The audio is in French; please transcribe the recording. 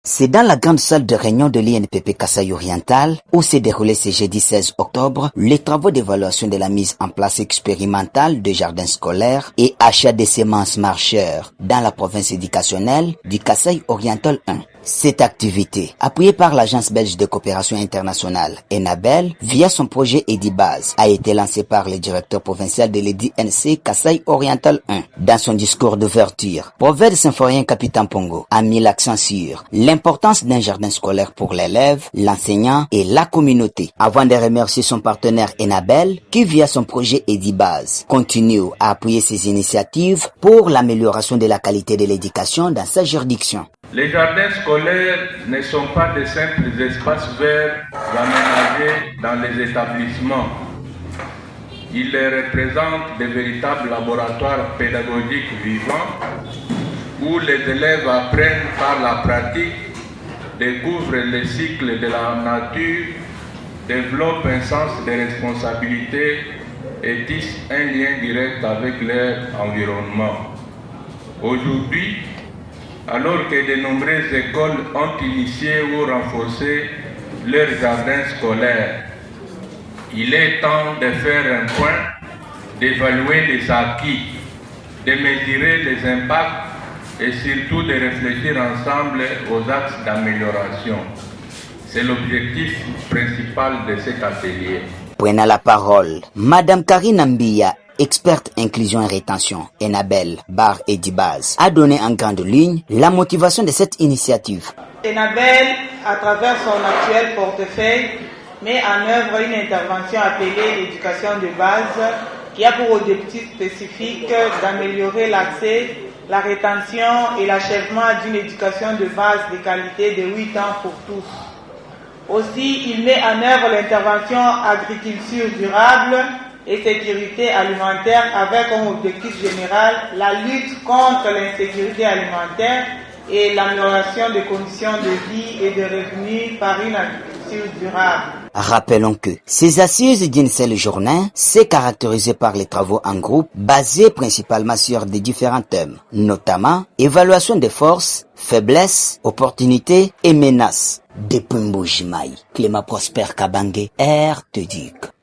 C'est dans la grande salle de réunion de l'INPP Kasaï Oriental où s'est déroulé ce jeudi 16 octobre les travaux d'évaluation de la mise en place expérimentale de jardins scolaires et achat de semences marcheurs dans la province éducationnelle du Kasaï Oriental 1. Cette activité, appuyée par l'Agence belge de coopération internationale, ENABEL, via son projet EDIBAZ, a été lancée par le directeur provincial de l'EDINC Kasaï Oriental 1. Dans son discours d'ouverture, Prophète Symphorien Capitaine Pongo a mis l'accent sur l'importance d'un jardin scolaire pour l'élève, l'enseignant et la communauté, avant de remercier son partenaire ENABEL, qui via son projet EDIBAZ, continue à appuyer ses initiatives pour l'amélioration de la qualité de l'éducation dans sa juridiction. Les jardins scolaires ne sont pas de simples espaces verts aménagés dans les établissements. Ils représentent de véritables laboratoires pédagogiques vivants où les élèves apprennent par la pratique, découvrent les cycles de la nature, développent un sens de responsabilité et tissent un lien direct avec leur environnement. Aujourd'hui, alors que de nombreuses écoles ont initié ou renforcé leurs jardins scolaires, il est temps de faire un point, d'évaluer les acquis, de mesurer les impacts et surtout de réfléchir ensemble aux axes d'amélioration. C'est l'objectif principal de cet atelier. Prenant la parole, Madame Karine Mbia, experte inclusion et rétention, ENABEL, Bar et Dibaz, a donné en grande ligne la motivation de cette initiative. ENABEL, à travers son actuel portefeuille, met en œuvre une intervention appelée l'éducation de base qui a pour objectif spécifique d'améliorer l'accès, la rétention et l'achèvement d'une éducation de base de qualité de 8 ans pour tous. Aussi, il met en œuvre l'intervention agriculture durable et sécurité alimentaire avec comme objectif général la lutte contre l'insécurité alimentaire et l'amélioration des conditions de vie et de revenus par une agriculture durable. Rappelons que ces assises d'une seule journée s'est caractérisée par les travaux en groupe basés principalement sur des différents thèmes, notamment évaluation des forces, faiblesses, opportunités et menaces. Depuis Mbujimai, Clément Prosper Kabange, RTDUC.